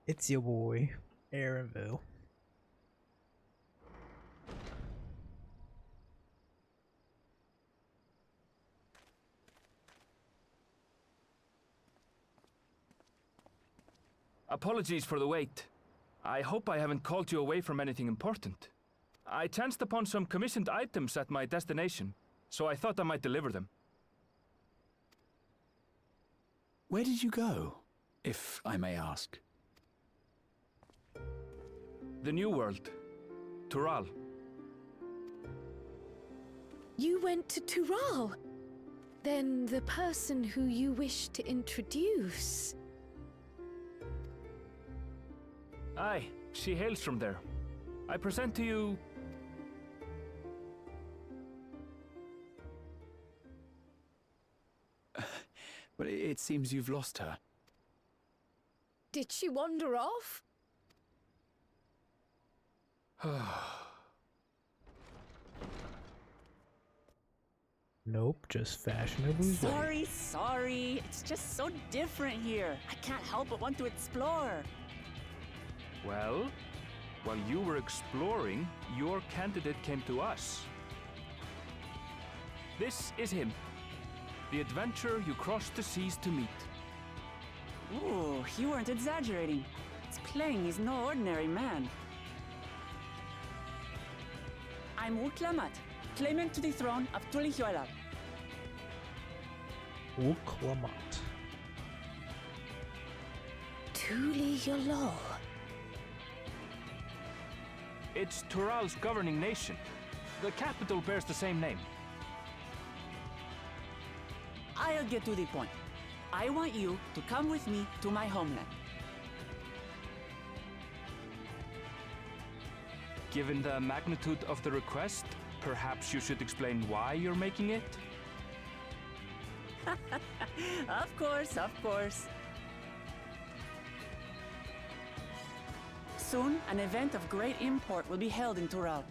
It's your boy, Aaronville. Apologies for the wait. I hope I haven't called you away from anything important. I chanced upon some commissioned items at my destination, so I thought I might deliver them. Where did you go, if I may ask? The New World. Tural. You went to Tural? Then the person who you wish to introduce... Aye, she hails from there. I present to you... Well, it seems you've lost her. Did she wander off? Nope, just fashionably white. Sorry. It's just so different here. I can't help but want to explore. Well, while you were exploring, your candidate came to us. This is him. The adventurer you crossed the seas to meet. Ooh, you weren't exaggerating. It's plain he's no ordinary man. I'm Uklamat, claimant to the throne of Tulihuela. Uklamat. Tulihuela. It's Tural's governing nation. The capital bears the same name. I'll get to the point. I want you to come with me to my homeland. Given the magnitude of the request, perhaps you should explain why you're making it? Of course. Soon, an event of great import will be held in Tural.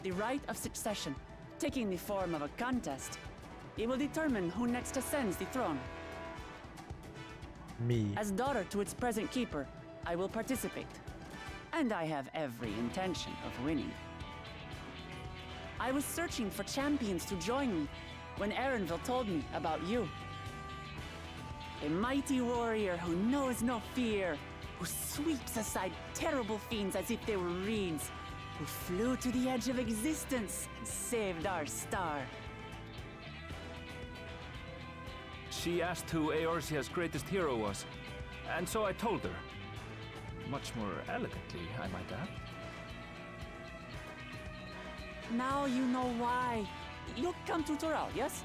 The right of succession, taking the form of a contest. It will determine who next ascends the throne. Me. As daughter to its present keeper, I will participate. And I have every intention of winning. I was searching for champions to join me when Aaronville told me about you. A mighty warrior who knows no fear, who sweeps aside terrible fiends as if they were reeds, who flew to the edge of existence and saved our star. She asked who Eorzea's greatest hero was, and so I told her. Much more elegantly, I might add. Now you know why. You'll come to Tural, yes?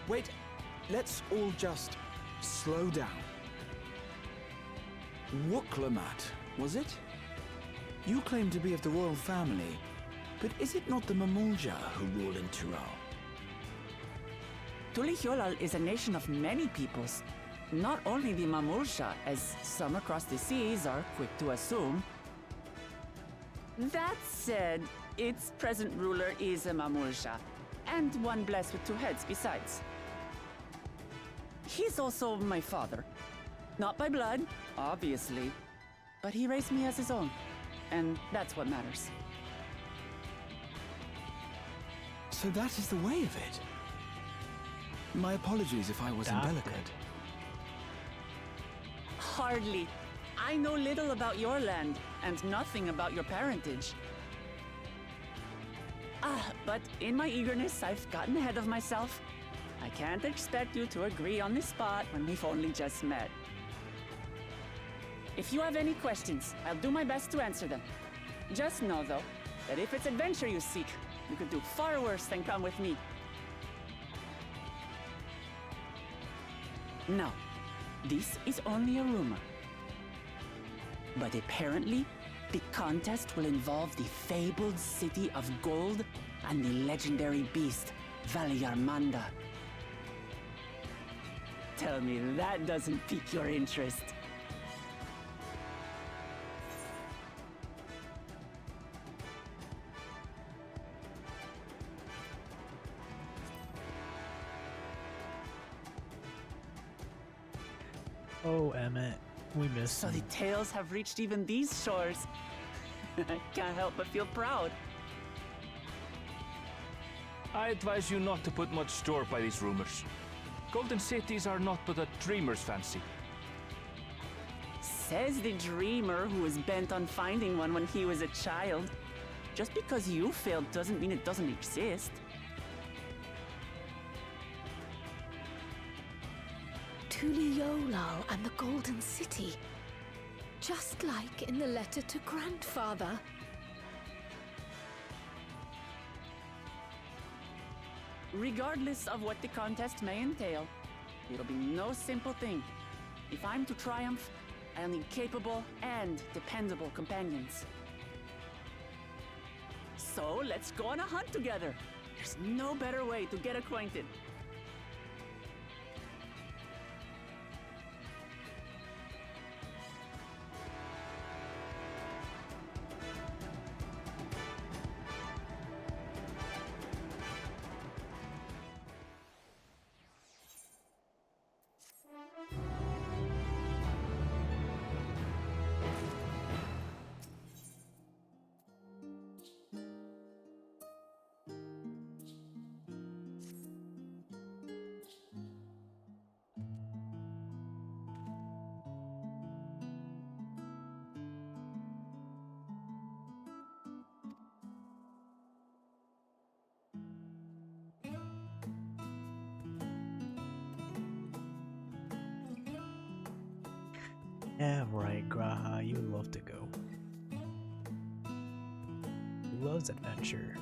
Wait, let's all just slow down. Wuklamat, was it? You claim to be of the royal family, but is it not the Mamulja who rule in Tural? Tulihuela is a nation of many peoples. Not only the Mamulsha, as some across the seas are quick to assume. That said, its present ruler is a Mamulsha, and one blessed with two heads besides. He's also my father. Not by blood, obviously, but he raised me as his own, and that's what matters. So that is the way of it. My apologies if I was indelicate. Hardly. I know little about your land, and nothing about your parentage. But in my eagerness, I've gotten ahead of myself. I can't expect you to agree on the spot when we've only just met. If you have any questions, I'll do my best to answer them. Just know, though, that if it's adventure you seek, you could do far worse than come with me. No, this is only a rumor. But apparently, the contest will involve the fabled city of gold and the legendary beast, Valyarmanda. Tell me that doesn't pique your interest. Oh, Emmett, we missed So the him. tales have reached even these shores. I can't help but feel proud. I advise you not to put much store by these rumors. Golden cities are not but a dreamer's fancy. Says the dreamer who was bent on finding one when he was a child. Just because you failed doesn't mean it doesn't exist. Tuliolal and the Golden City. Just like in the letter to Grandfather. Regardless of what the contest may entail, it'll be no simple thing. If I'm to triumph, I'll need capable and dependable companions. So let's go on a hunt together. There's no better way to get acquainted. Yeah, right, Graha, you love to go. He loves adventure.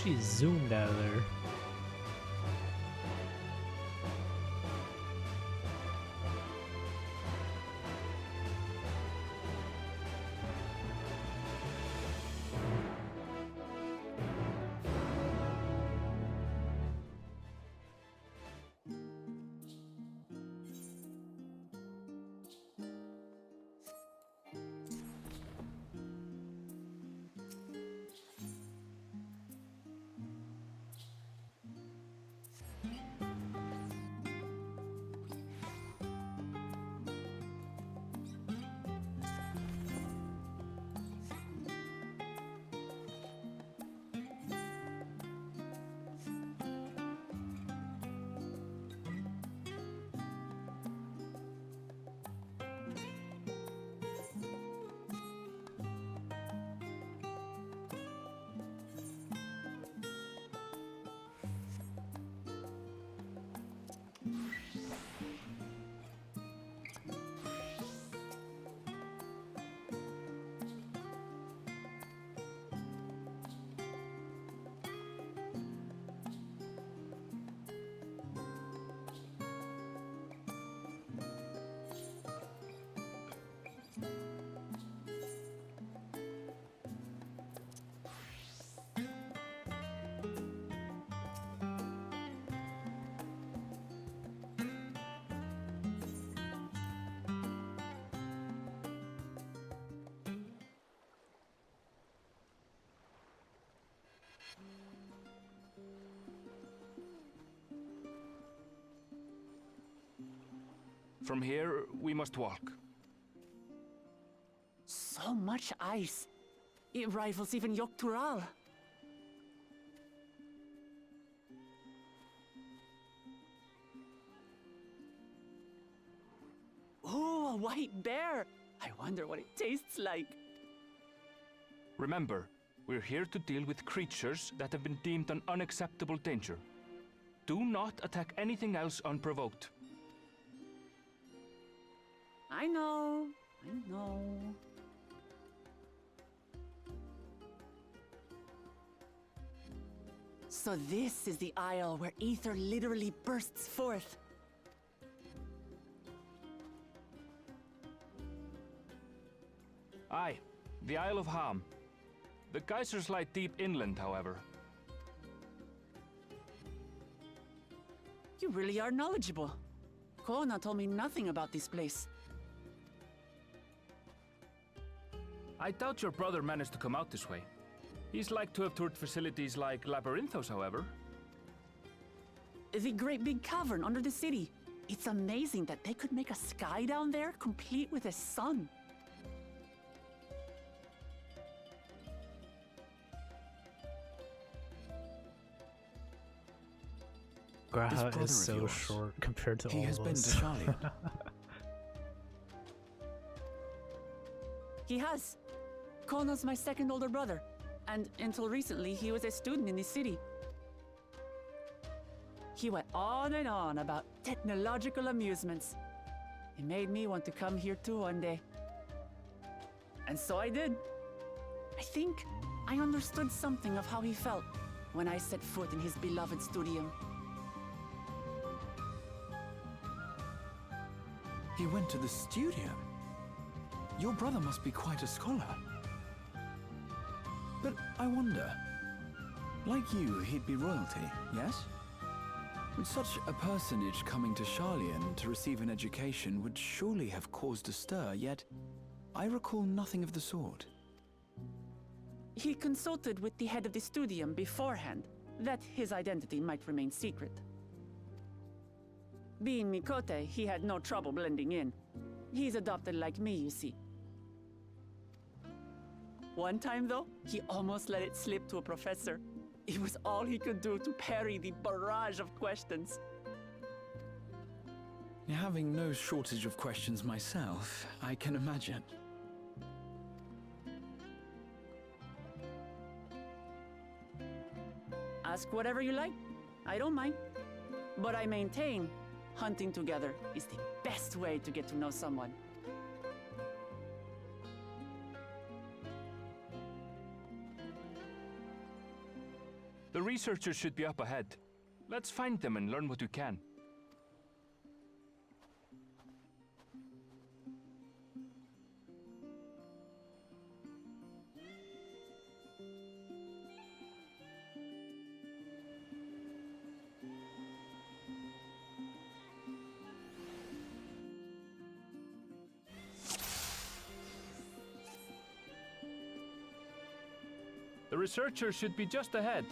She zoomed out of there. From here, we must walk. So much ice. It rivals even Yogg-Tural. Oh, a white bear! I wonder what it tastes like. Remember, we're here to deal with creatures that have been deemed an unacceptable danger. Do not attack anything else unprovoked. I know. So this is the isle where ether literally bursts forth. Aye, the Isle of Ham. The geysers lie deep inland, however. You really are knowledgeable. Kona told me nothing about this place. I doubt your brother managed to come out this way. He's like to have toured facilities like Labyrinthos, however. The great big cavern under the city. It's amazing that they could make a sky down there complete with a sun. Graha brother is of so yours, short compared to He all has of been us. to Charlie. He has. Kono's my second older brother, and until recently, he was a student in the city. He went on and on about technological amusements. It made me want to come here too one day. And so I did. I think I understood something of how he felt when I set foot in his beloved studium. He went to the studio. Your brother must be quite a scholar. But I wonder, like you, he'd be royalty, yes? With such a personage coming to Sharlayan to receive an education would surely have caused a stir, yet I recall nothing of the sort. He consulted with the head of the studium beforehand, that his identity might remain secret. Being Mikote, he had no trouble blending in. He's adopted like me, you see. One time, though, he almost let it slip to a professor. It was all he could do to parry the barrage of questions. Having no shortage of questions myself, I can imagine. Ask whatever you like. I don't mind. But I maintain hunting together is the best way to get to know someone. The researchers should be up ahead. Let's find them and learn what we can. The researchers should be just ahead.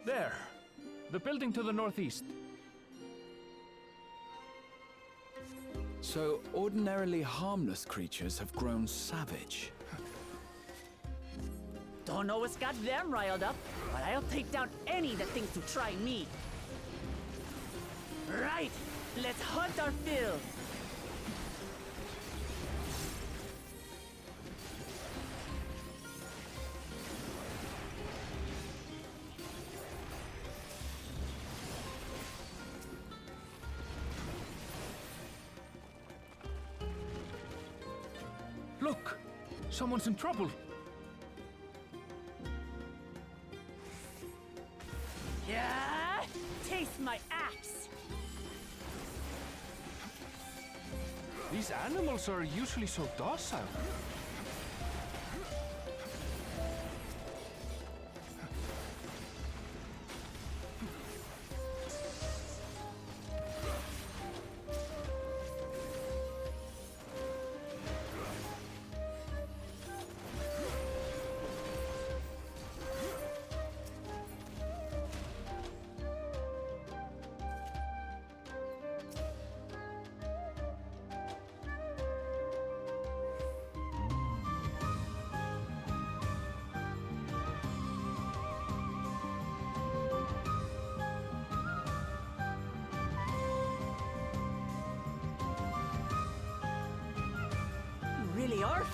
There. The building to the northeast. So, ordinarily harmless creatures have grown savage. Don't know what's got them riled up, but I'll take down any that thinks to try me. Right! Let's hunt our fill! Look! Someone's in trouble! Yeah! Taste my axe! These animals are usually so docile.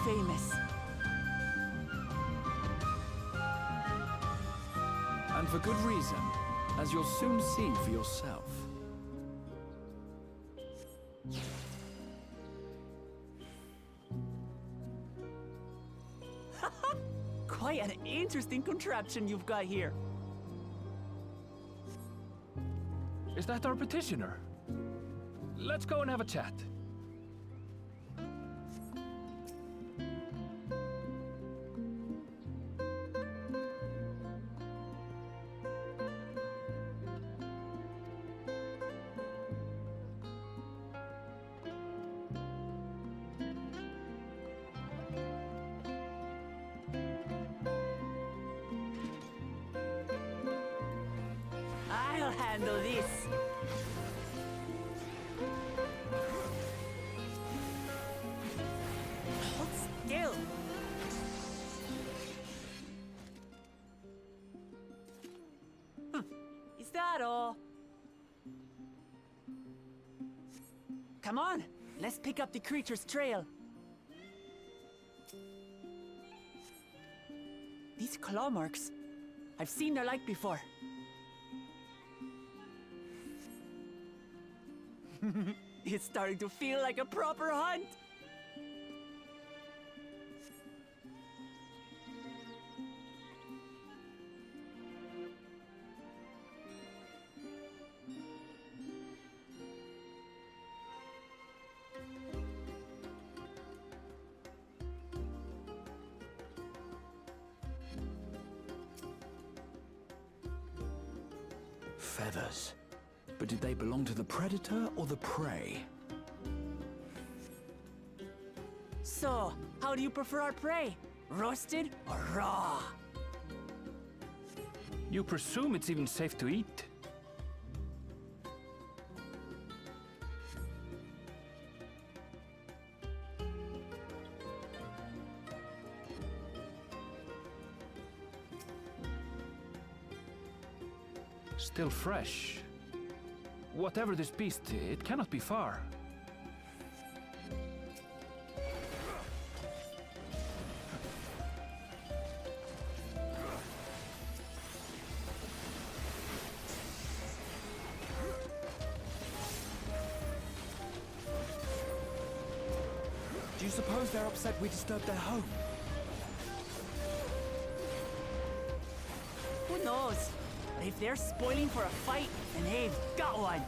famous. And for good reason, as you'll soon see for yourself. Quite an interesting contraption you've got here. Is that our petitioner? Let's go and have a chat. I'll handle this. Hold still. Is that all? Come on, let's pick up the creature's trail. These claw marks, I've seen their like before. It's starting to feel like a proper hunt. Feathers. But did they belong to the predator or the prey? So, how do you prefer our prey? Roasted or raw? You presume it's even safe to eat? Still fresh. Whatever this beast, it cannot be far. Do you suppose they're upset we disturbed their home? Who knows? But if they're spoiling for a fight, then they've got one.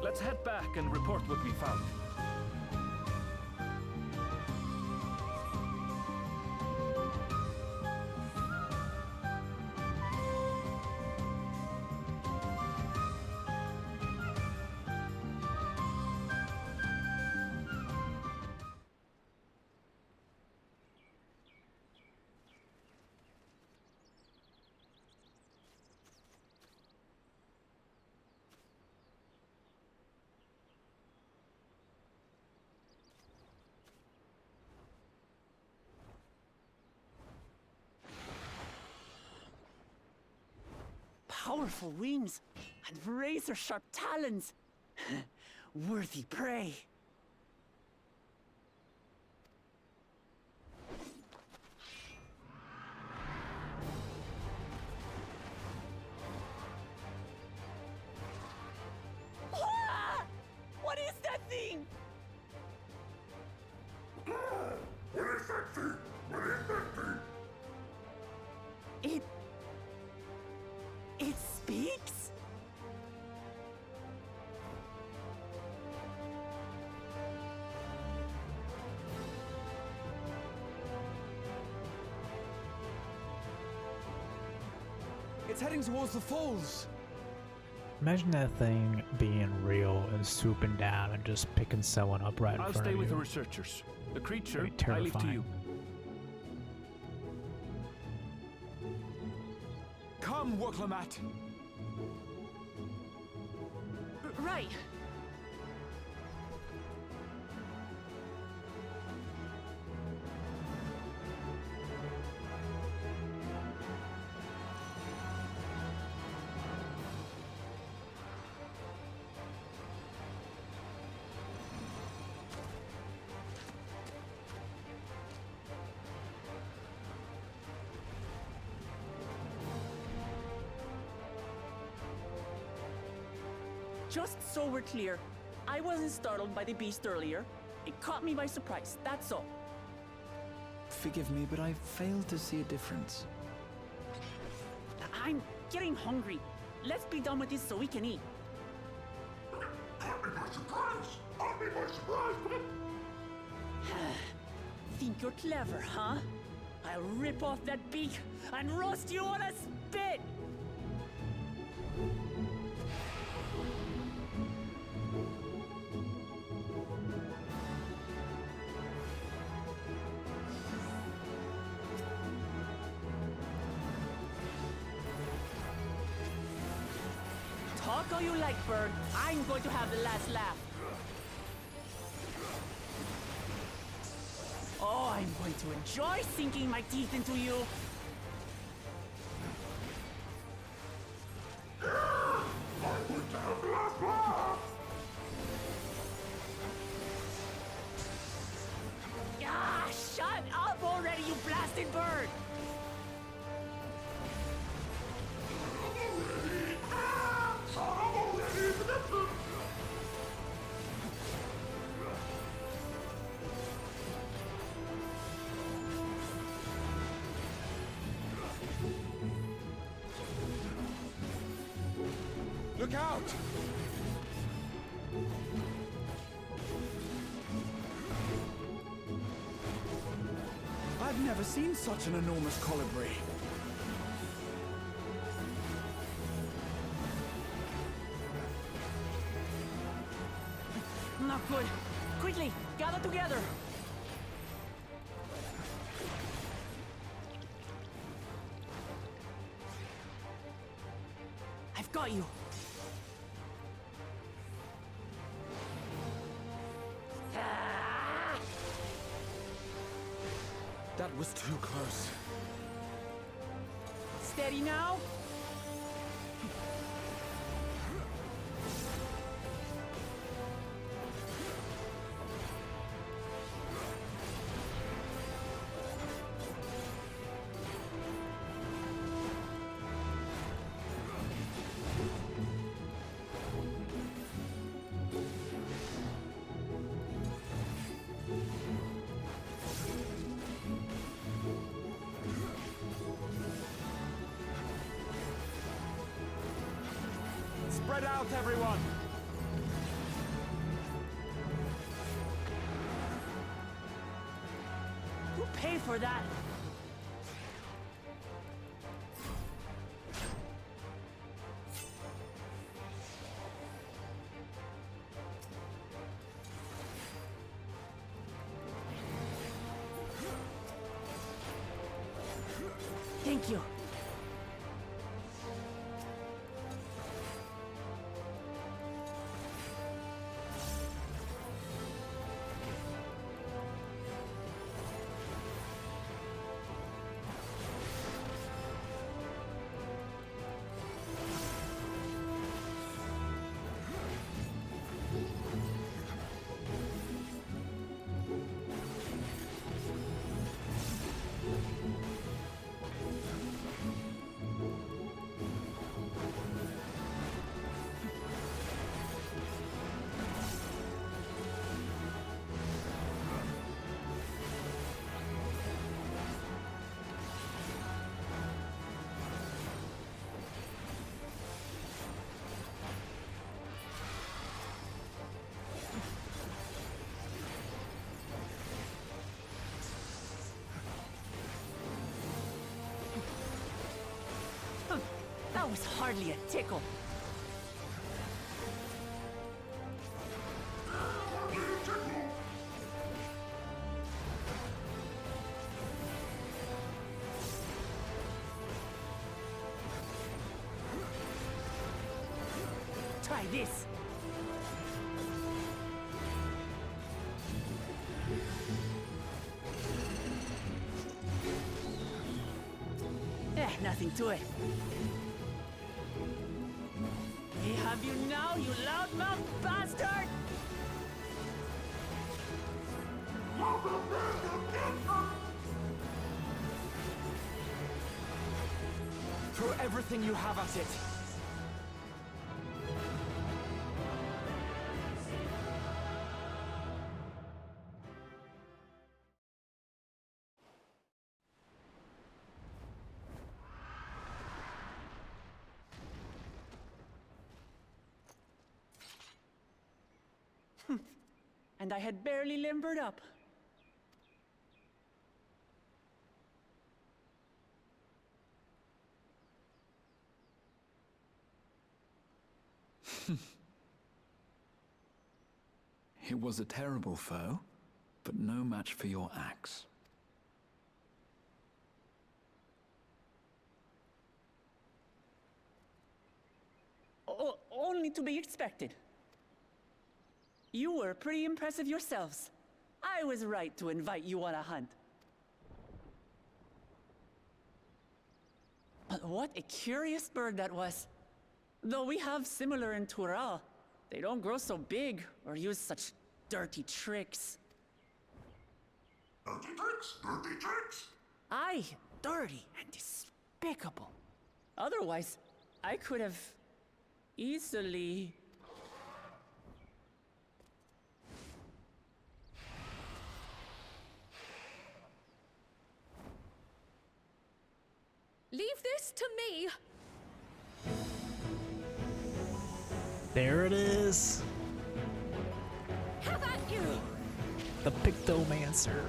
Let's head back and report what we found. Powerful wings and razor-sharp talons. Worthy prey. Ah! What is that thing? It speaks? It's heading towards the falls. Imagine that thing being real and swooping down and just picking someone up right in I'll front stay of with the you. researchers. The creature, Very I leave to terrifying. you. Come, Woklamat. Right. Just so we're clear, I wasn't startled by the beast earlier. It caught me by surprise, that's all. Forgive me, but I failed to see a difference. I'm getting hungry. Let's be done with this so we can eat. Caught me by surprise! Caught me by surprise! Think you're clever, huh? I'll rip off that beak and roast you on a spit! Talk all you like, bird. I'm going to have the last laugh. Oh, I'm going to enjoy sinking my teeth into you. I'm going to have the last laugh! Ah, shut up already, you blasted bird! Look out! I've never seen such an enormous colibri. Not good. Quickly, gather together. I've got you. Ah! That was too close. Steady now. Spread out, everyone! Who paid for that? Thank you. That was hardly a tickle. Try this. Nothing to it. We have you now, you loudmouth bastard! Throw everything you have at it. and I had barely limbered up. It was a terrible foe, but no match for your axe. Only to be expected. You were pretty impressive yourselves. I was right to invite you on a hunt. But what a curious bird that was. Though we have similar in Tural, they don't grow so big or use such dirty tricks. Dirty tricks? Dirty tricks? Aye, dirty and despicable. Otherwise, I could have easily... Leave this to me. There it is. How about you? The Pictomancer.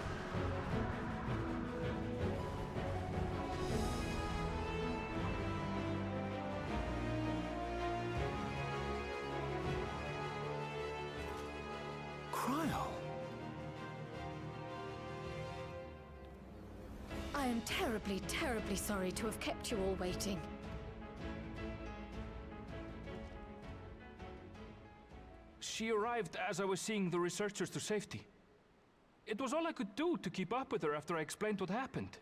Cryo? I am terribly, terribly sorry to have kept you all waiting. She arrived as I was seeing the researchers to safety. It was all I could do to keep up with her after I explained what happened.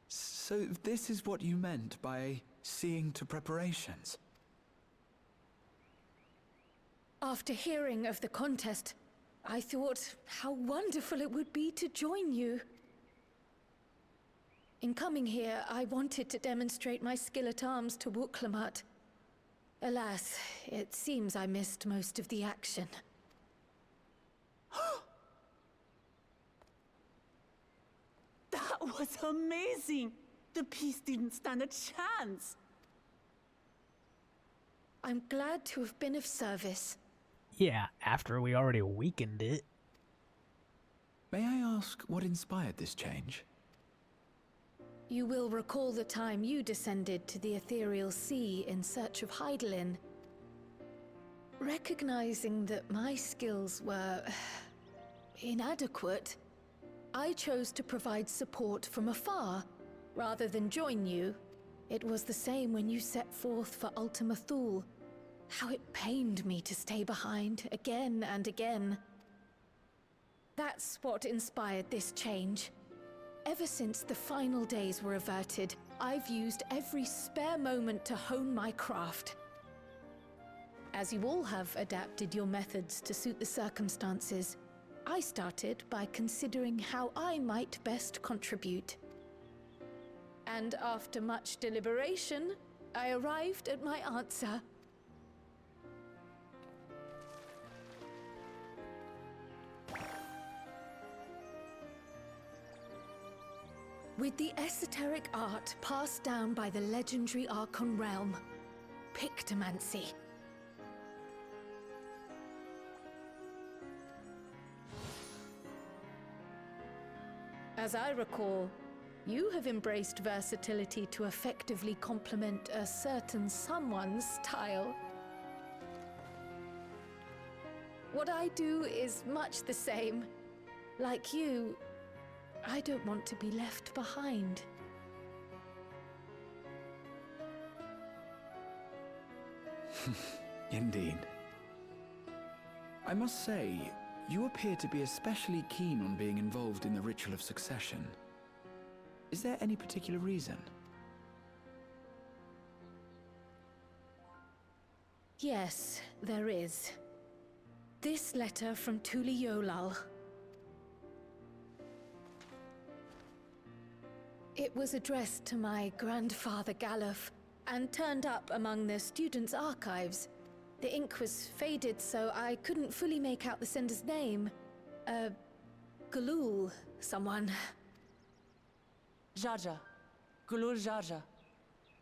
So this is what you meant by seeing to preparations? After hearing of the contest, I thought how wonderful it would be to join you. In coming here, I wanted to demonstrate my skill at arms to Wuklamut. Alas, it seems I missed most of the action. That was amazing! The piece didn't stand a chance! I'm glad to have been of service. Yeah, after we already weakened it. May I ask what inspired this change? You will recall the time you descended to the ethereal sea in search of Hydaelyn. Recognizing that my skills were inadequate, I chose to provide support from afar, rather than join you. It was the same when you set forth for Ultima Thule. How it pained me to stay behind, again and again. That's what inspired this change. Ever since the final days were averted, I've used every spare moment to hone my craft. As you all have adapted your methods to suit the circumstances, I started by considering how I might best contribute. And after much deliberation, I arrived at my answer. With the esoteric art passed down by the legendary Archon realm, Pictomancy. As I recall, you have embraced versatility to effectively complement a certain someone's style. What I do is much the same. Like you, I don't want to be left behind. Indeed. I must say, you appear to be especially keen on being involved in the ritual of succession. Is there any particular reason? Yes, there is. This letter from Tuli Yolal. It was addressed to my grandfather Galuf and turned up among the students' archives. The ink was faded, so I couldn't fully make out the sender's name. Galul, someone. Jaja. Gulul Jaja.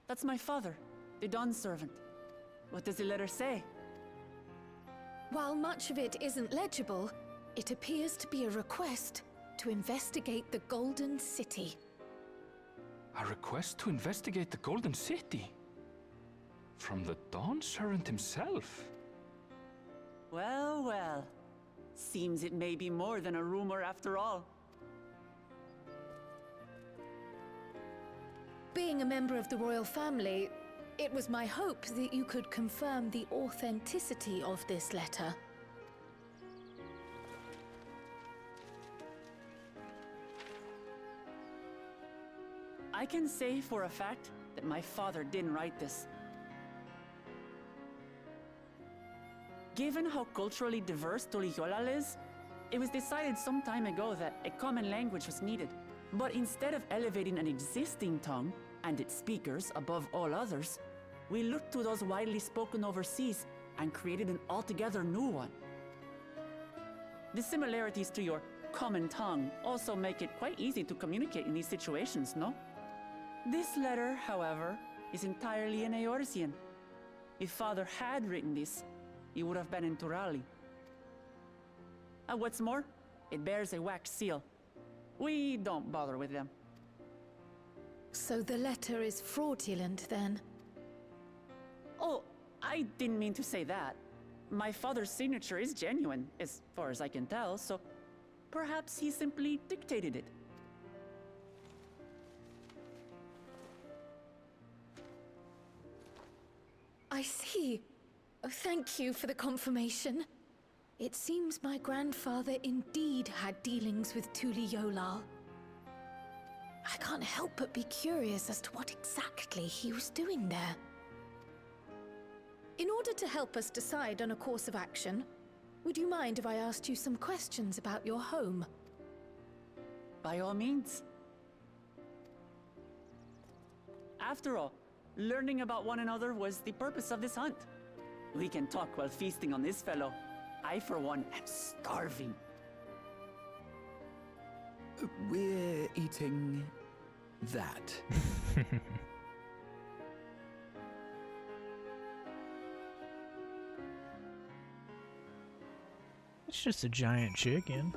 That's my father, the Dawn servant. What does the letter say? While much of it isn't legible, it appears to be a request to investigate the Golden City. A request to investigate the Golden City? From the Dawn Servant himself? Well, well. Seems it may be more than a rumor after all. Being a member of the royal family, it was my hope that you could confirm the authenticity of this letter. I can say for a fact that my father didn't write this. Given how culturally diverse Tuliyolal is, it was decided some time ago that a common language was needed. But instead of elevating an existing tongue and its speakers above all others, we looked to those widely spoken overseas and created an altogether new one. The similarities to your common tongue also make it quite easy to communicate in these situations, no? This letter, however, is entirely in Eorzean. If Father had written this, it would have been in Turali. And what's more, it bears a wax seal. We don't bother with them. So the letter is fraudulent, then? Oh, I didn't mean to say that. My father's signature is genuine, as far as I can tell, so perhaps he simply dictated it. I see. Oh, thank you for the confirmation. It seems my grandfather indeed had dealings with Tuliyolal. I can't help but be curious as to what exactly he was doing there. In order to help us decide on a course of action, would you mind if I asked you some questions about your home? By all means. After all, learning about one another was the purpose of this hunt. We can talk while feasting on this fellow. I, for one, am starving. We're eating that. It's just a giant chicken.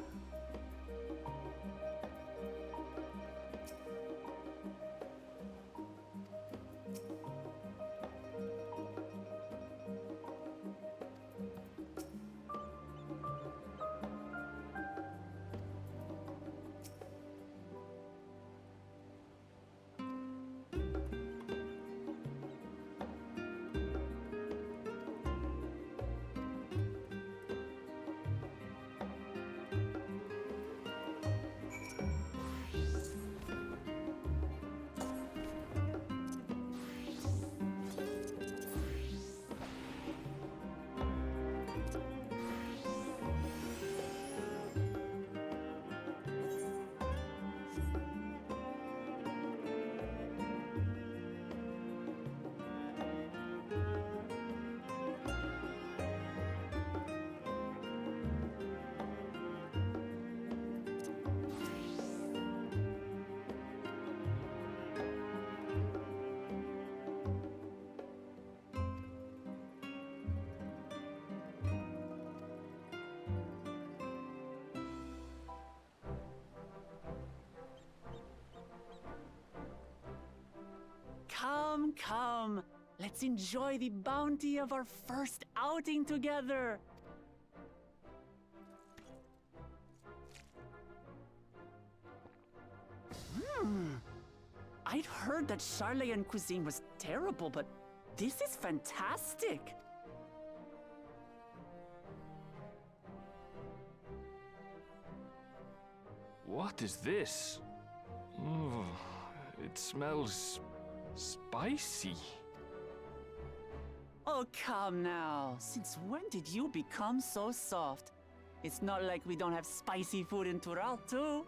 Come, come. Let's enjoy the bounty of our first outing together. I'd heard that Charlayan cuisine was terrible, but this is fantastic. What is this? Oh, it smells spicy. Oh, come now. Since when did you become so soft? It's not like we don't have spicy food in Tural, too.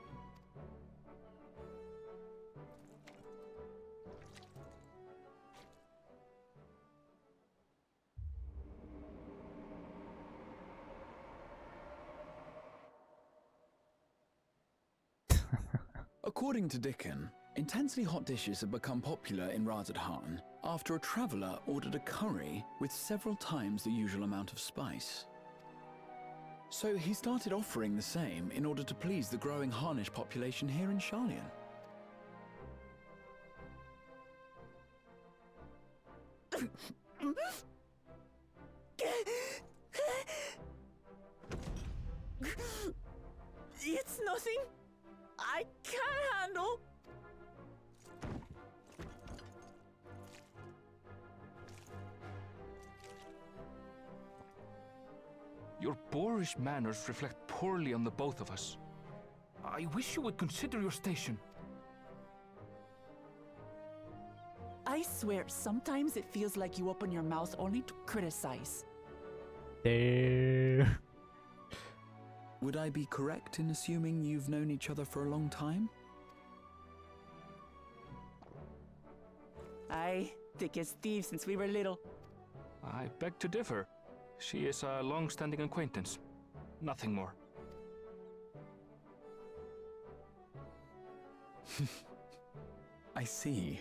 According to Dickon, Intensely hot dishes have become popular in Razadhan after a traveler ordered a curry with several times the usual amount of spice. So he started offering the same in order to please the growing Harnish population here in Sharlayan. It's nothing I can't handle. Your boorish manners reflect poorly on the both of us. I wish you would consider your station. I swear, sometimes it feels like you open your mouth only to criticize. There. Would I be correct in assuming you've known each other for a long time? Aye, thick as thieves since we were little. I beg to differ. She is a long-standing acquaintance. Nothing more. I see.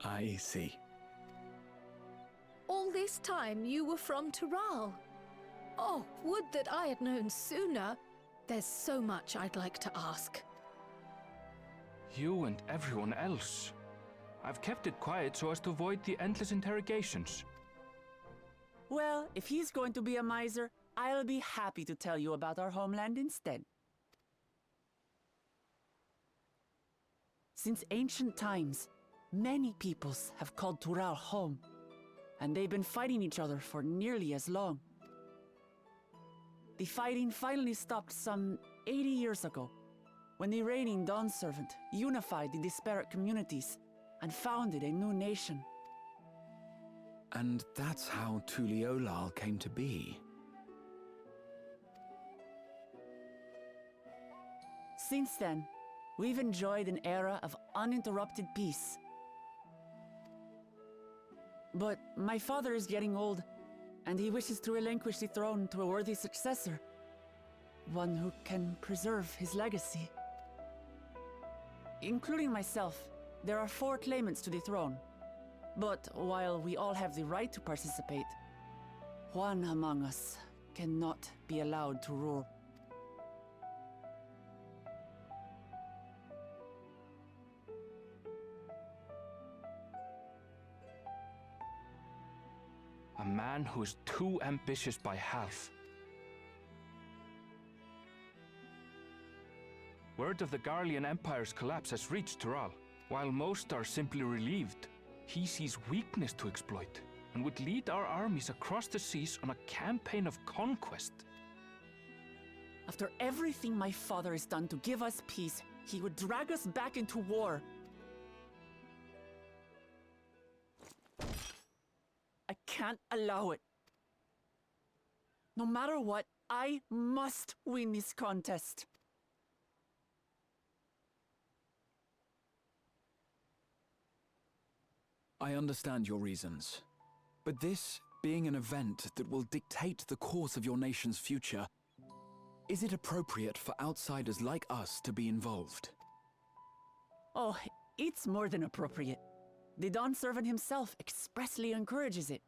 I see. All this time you were from Tural. Oh, would that I had known sooner. There's so much I'd like to ask. You and everyone else. I've kept it quiet so as to avoid the endless interrogations. Well, if he's going to be a miser, I'll be happy to tell you about our homeland instead. Since ancient times, many peoples have called Tural home, and they've been fighting each other for nearly as long. The fighting finally stopped some 80 years ago, when the reigning Dawn Servant unified the disparate communities and founded a new nation. And that's how Tuliolal came to be. Since then, we've enjoyed an era of uninterrupted peace. But my father is getting old, and he wishes to relinquish the throne to a worthy successor. One who can preserve his legacy. Including myself, there are 4 claimants to the throne. But while we all have the right to participate, one among us cannot be allowed to rule. A man who is too ambitious by half. Word of the Garlean Empire's collapse has reached Tural. While most are simply relieved, he sees weakness to exploit and would lead our armies across the seas on a campaign of conquest. After everything my father has done to give us peace, he would drag us back into war. I can't allow it. No matter what, I must win this contest. I understand your reasons. But this being an event that will dictate the course of your nation's future, is it appropriate for outsiders like us to be involved? Oh, it's more than appropriate. The Dawn Servant himself expressly encourages it.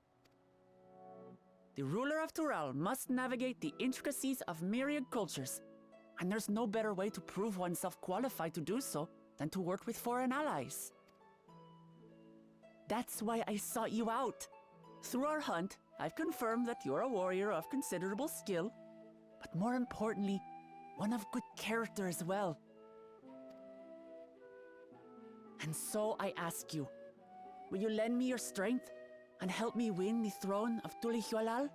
The ruler of Tural must navigate the intricacies of myriad cultures, and there's no better way to prove oneself qualified to do so than to work with foreign allies. That's why I sought you out. Through our hunt, I've confirmed that you're a warrior of considerable skill, but more importantly, one of good character as well. And so I ask you, will you lend me your strength and help me win the throne of Tulihualal?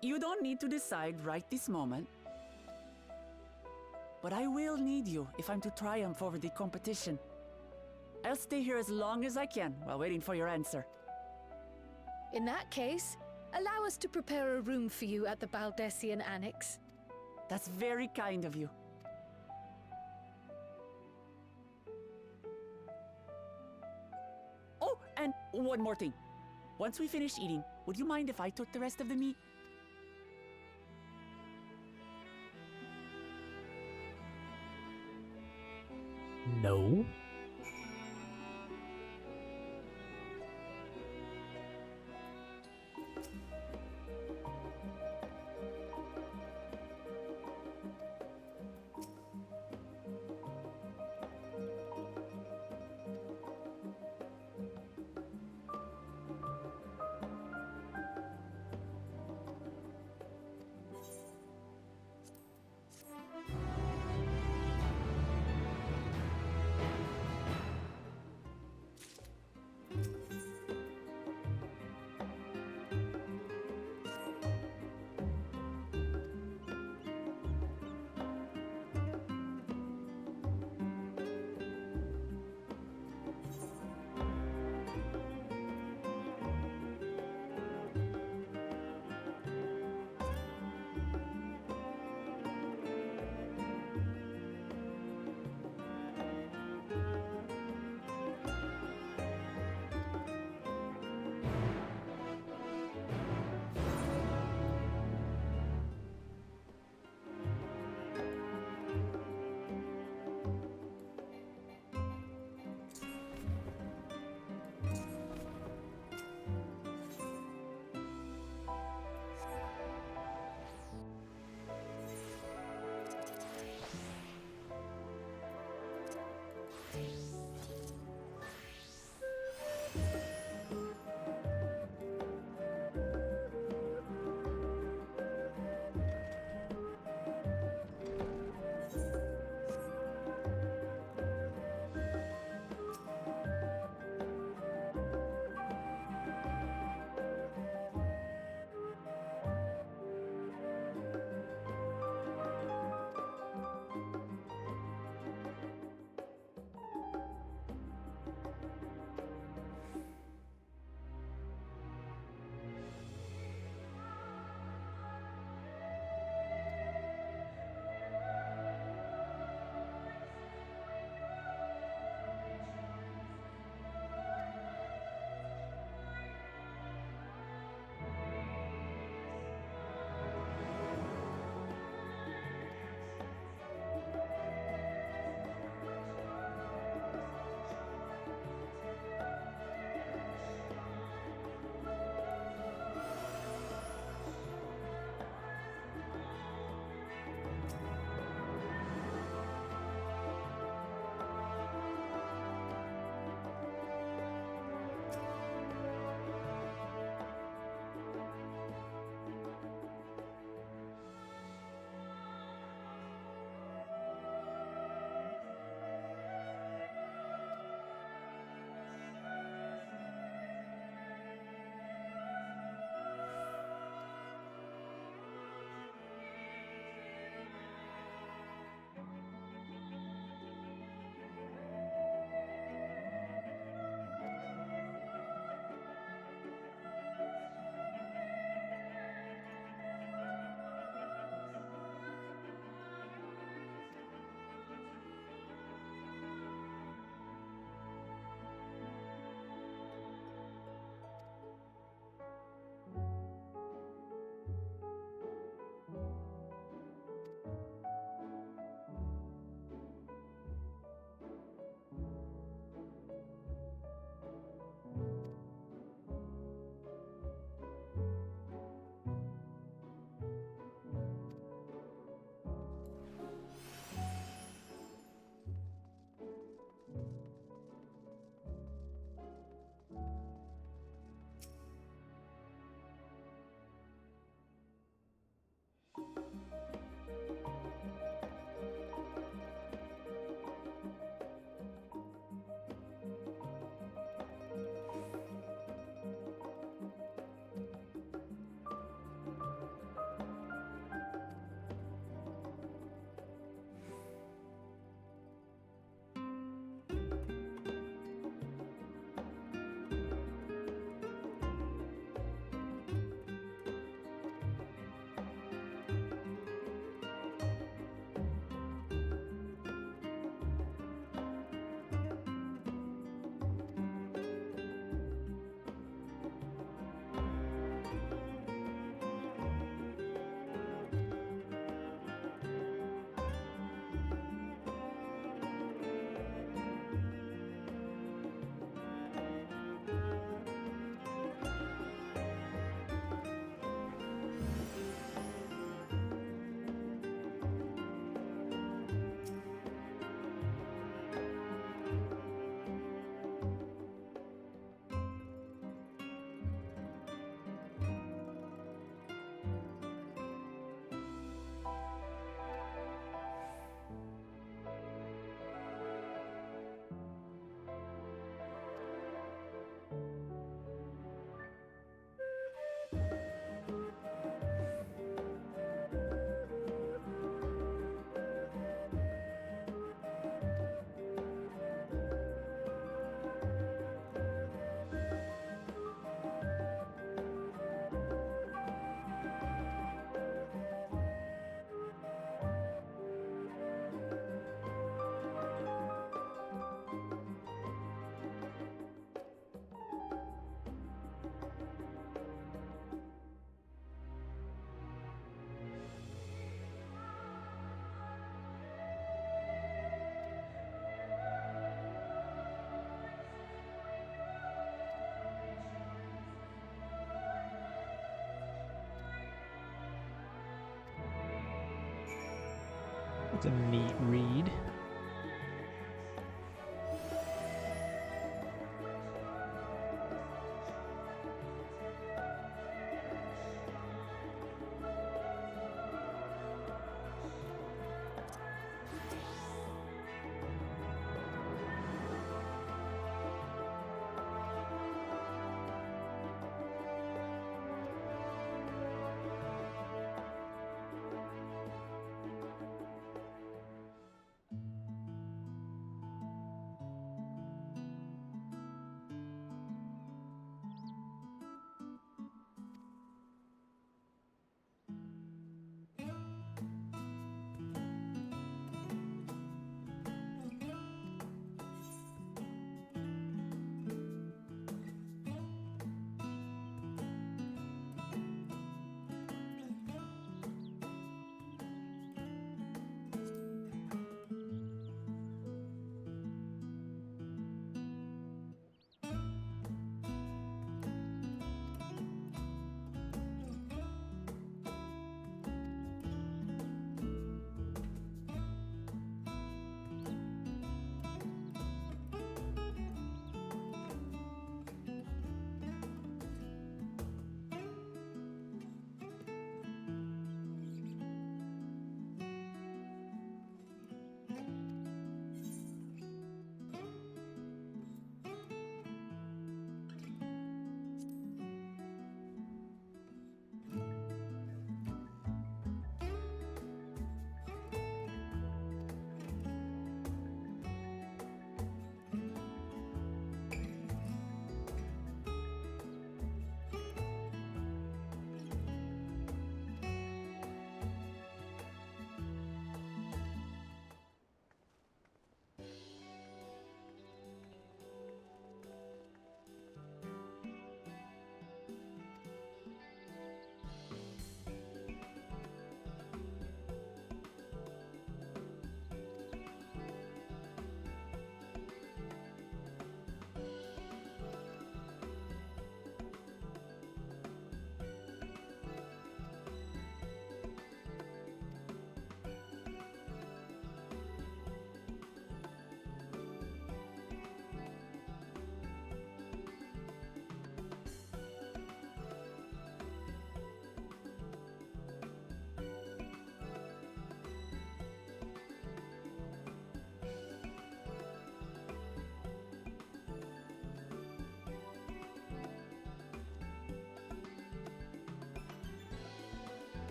You don't need to decide right this moment. But I will need you if I'm to triumph over the competition. I'll stay here as long as I can while waiting for your answer. In that case, allow us to prepare a room for you at the Baldessian Annex. That's very kind of you. Oh, and one more thing. Once we finish eating, would you mind if I took the rest of the meat? No. It's a neat read.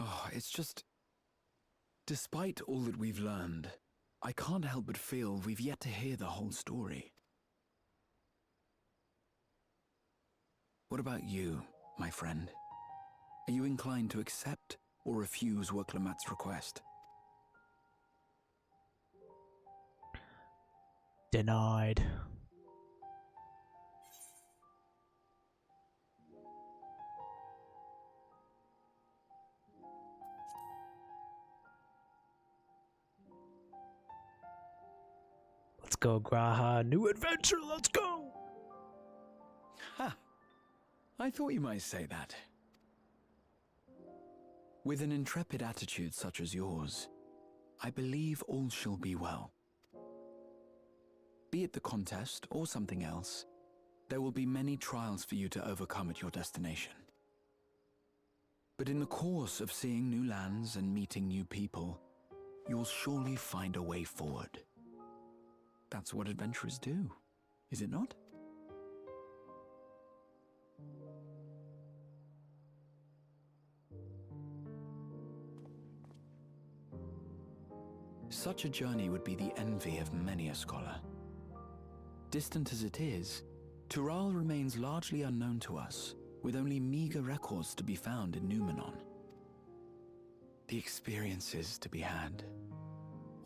Oh, it's just... Despite all that we've learned, I can't help but feel we've yet to hear the whole story. What about you, my friend? Are you inclined to accept or refuse Worklamat's request? Denied. go, Graha. New adventure, let's go! Ha! I thought you might say that. With an intrepid attitude such as yours, I believe all shall be well. Be it the contest or something else, there will be many trials for you to overcome at your destination. But in the course of seeing new lands and meeting new people, you'll surely find a way forward. That's what adventurers do, is it not? Such a journey would be the envy of many a scholar. Distant as it is, Tural remains largely unknown to us, with only meager records to be found in Numenor. The experiences to be had,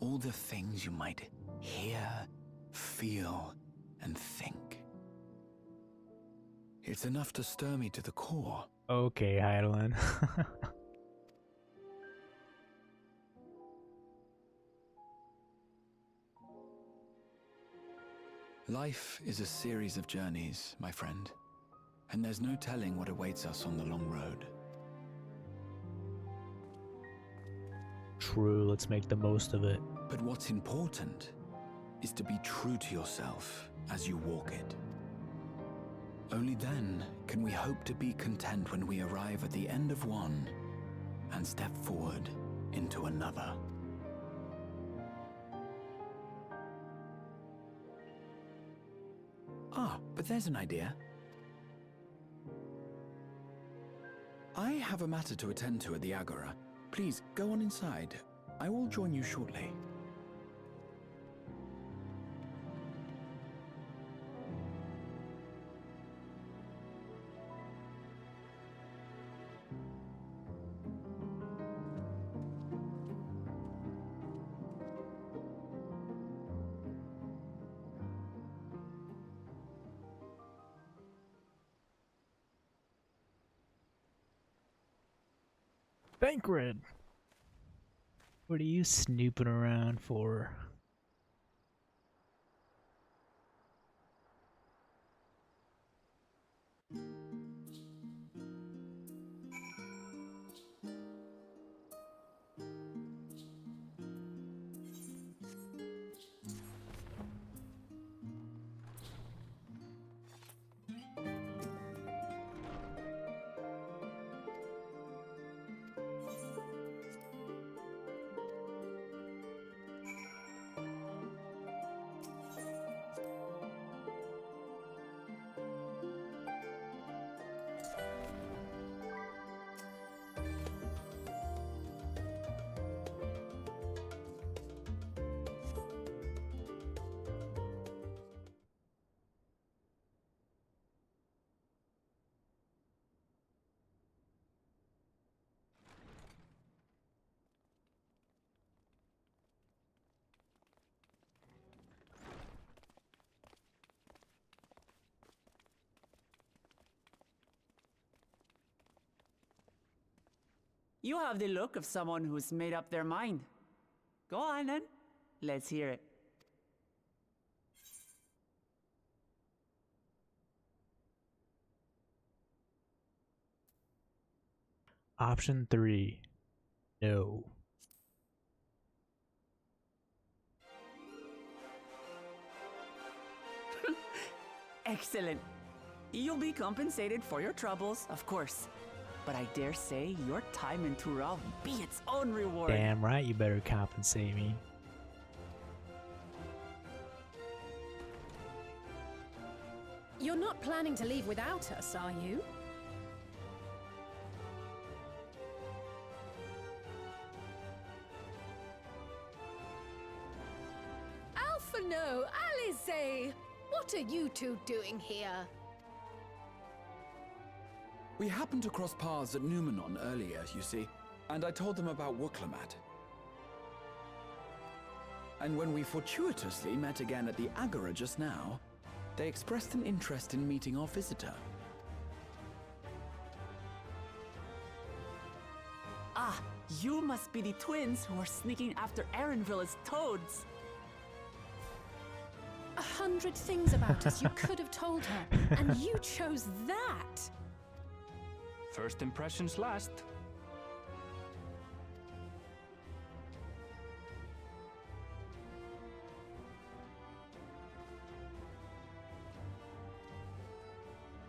all the things you might hear, feel, and think. It's enough to stir me to the core. Okay, Heidelin. Life is a series of journeys, my friend, and there's no telling what awaits us on the long road. True, let's make the most of it. But what's important is to be true to yourself as you walk it. Only then can we hope to be content when we arrive at the end of one and step forward into another. Ah, but there's an idea. I have a matter to attend to at the Agora. Please, go on inside. I will join you shortly. Bankred! What are you snooping around for? You have the look of someone who's made up their mind. Go on then. Let's hear it. Option 3. No. Excellent. You'll be compensated for your troubles, of course. But I dare say your time in Tural will be its own reward. Damn right, you better compensate me. You're not planning to leave without us, are you? Alphino, Alice, what are you two doing here? We happened to cross paths at Numenor earlier, you see, and I told them about Wuklamad. And when we fortuitously met again at the Agora just now, they expressed an interest in meeting our visitor. Ah, you must be the twins who are sneaking after Erenville as toads. 100 things about us you could have told her, and you chose that! First impressions last.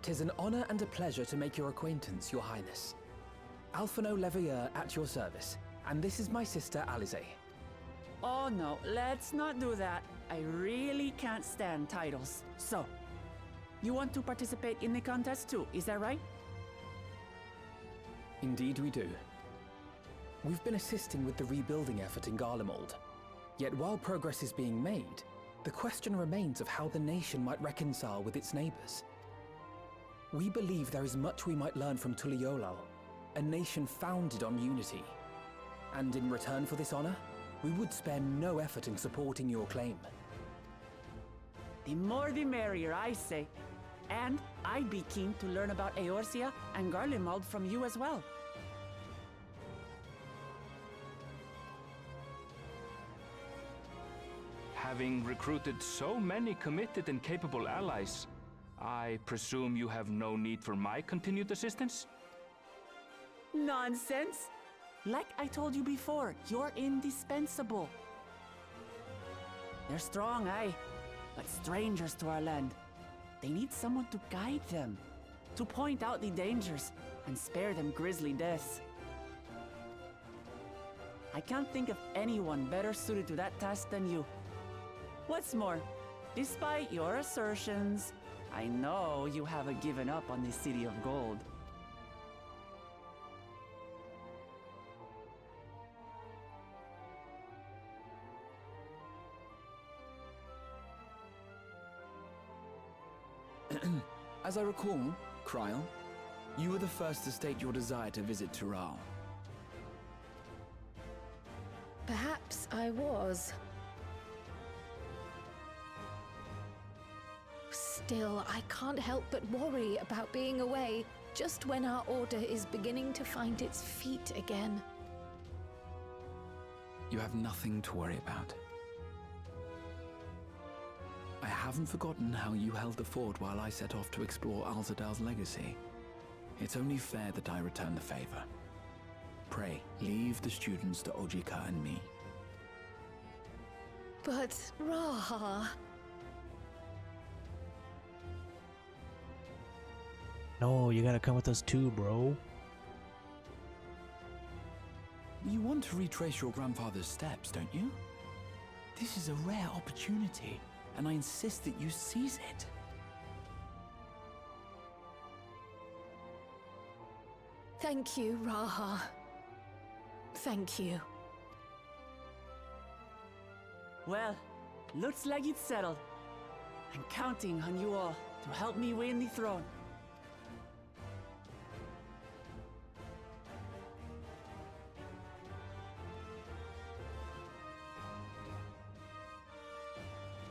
"'Tis an honor and a pleasure to make your acquaintance, Your Highness. Alphino Leveilleur at your service, and this is my sister Alize." Oh no, let's not do that. I really can't stand titles. So, you want to participate in the contest too, is that right? Indeed we do. We've been assisting with the rebuilding effort in Garlemald. Yet while progress is being made, the question remains of how the nation might reconcile with its neighbors. We believe there is much we might learn from Tuliolal, a nation founded on unity. And in return for this honor, we would spare no effort in supporting your claim. The more the merrier, I say. And I'd be keen to learn about Eorzea and Garlemald from you as well. Having recruited so many committed and capable allies, I presume you have no need for my continued assistance? Nonsense! Like I told you before, you're indispensable. They're strong, aye, but strangers to our land. They need someone to guide them, to point out the dangers, and spare them grisly deaths. I can't think of anyone better suited to that task than you. What's more, despite your assertions, I know you haven't given up on the City of Gold. As I recall, Kryl, you were the first to state your desire to visit Tural. Perhaps I was. Still, I can't help but worry about being away just when our order is beginning to find its feet again. You have nothing to worry about. I haven't forgotten how you held the fort while I set off to explore Alzadal's legacy. It's only fair that I return the favor. Pray, leave the students to Ojika and me. But, Raha... No, you gotta come with us too, bro. You want to retrace your grandfather's steps, don't you? This is a rare opportunity, and I insist that you seize it. Thank you, Raha. Thank you. Well, looks like it's settled. I'm counting on you all to help me win the throne.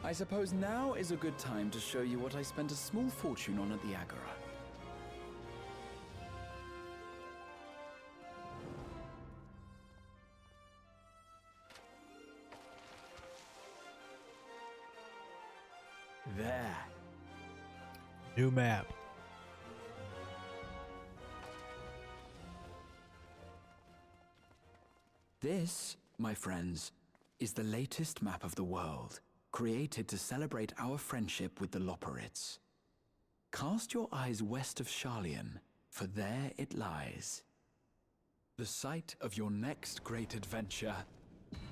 I suppose now is a good time to show you what I spent a small fortune on at the Agora. There. New map. This, my friends, is the latest map of the world, created to celebrate our friendship with the Loporrits. Cast your eyes west of Sharlayan, for there it lies. The site of your next great adventure,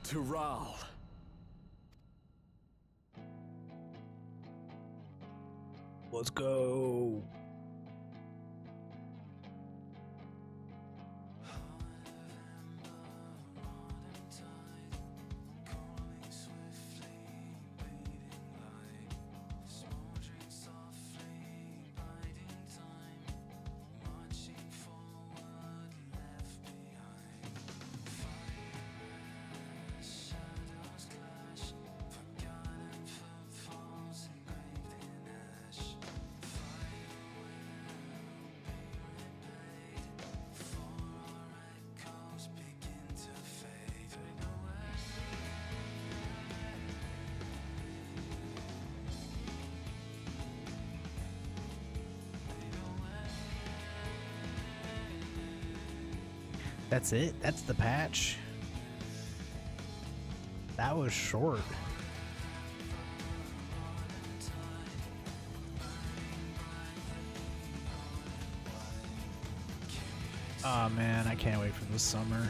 Tural. Let's go. That's it? That's the patch? That was short. Oh man, I can't wait for the summer.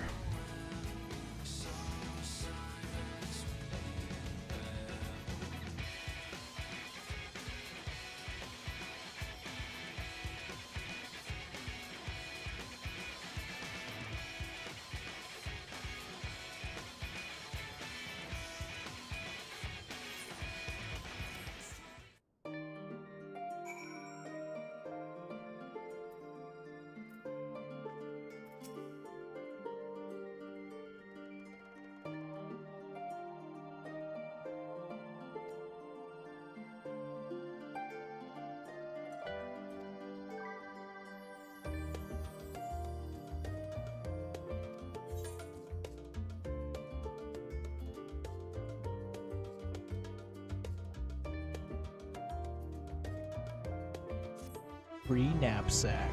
Free knapsack.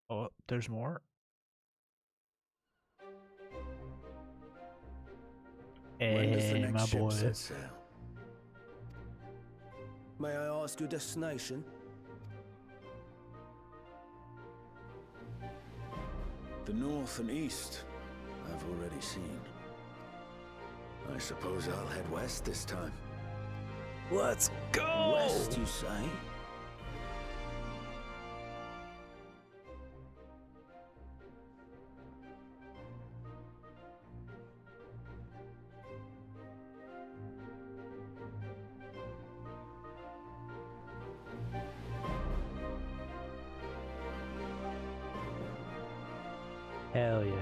Oh, there's more. When does the Hey, next my ship boy. set sail? May I ask your destination? The north and east, I've already seen. I suppose I'll head west this time. Let's go! West, you say? Hell yeah.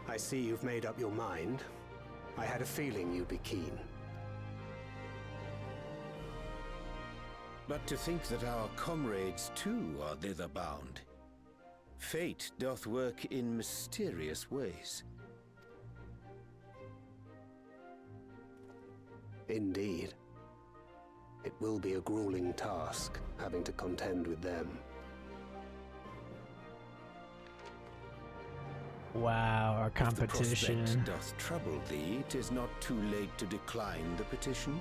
I see you've made up your mind. I had a feeling you'd be keen. But to think that our comrades too are thither bound. Fate doth work in mysterious ways. Indeed. It will be a grueling task, having to contend with them. Wow, our If the competition. prospect doth trouble thee, 'tis not too late to decline the petition.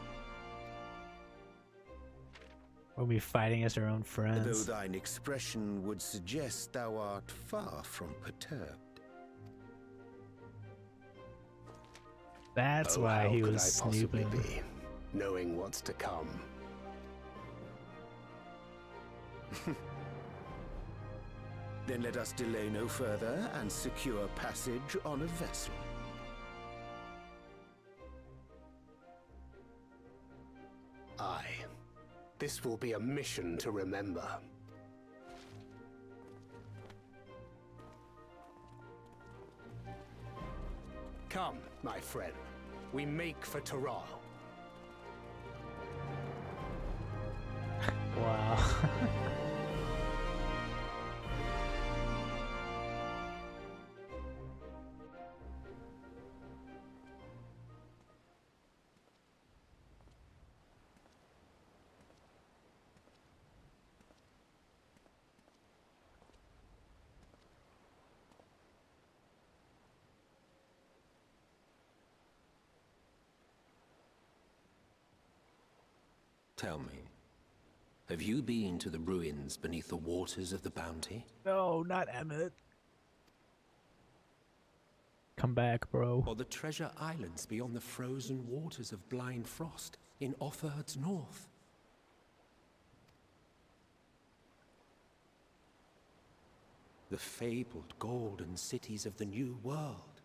We'll be fighting as our own Though friends. thine expression would suggest thou art far from perturbed. That's Oh, why how he could was I possibly snooping. be, knowing what's to come? Then let us delay no further and secure passage on a vessel. Aye. This will be a mission to remember. Come, my friend. We make for Taral. Wow. Tell me, have you been to the ruins beneath the waters of the Bounty? No, not Emmett. Come back, bro. Or the treasure islands beyond the frozen waters of Blind Frost in Offerd's north? The fabled golden cities of the New World?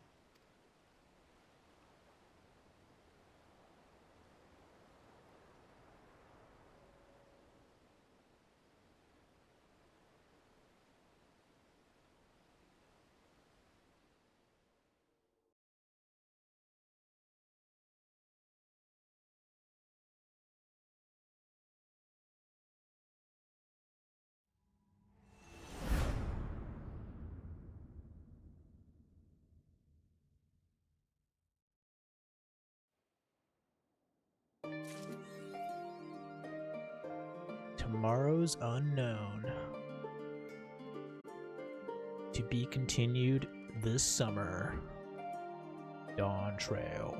Tomorrow's Unknown. To be continued this summer. Dawn Trail.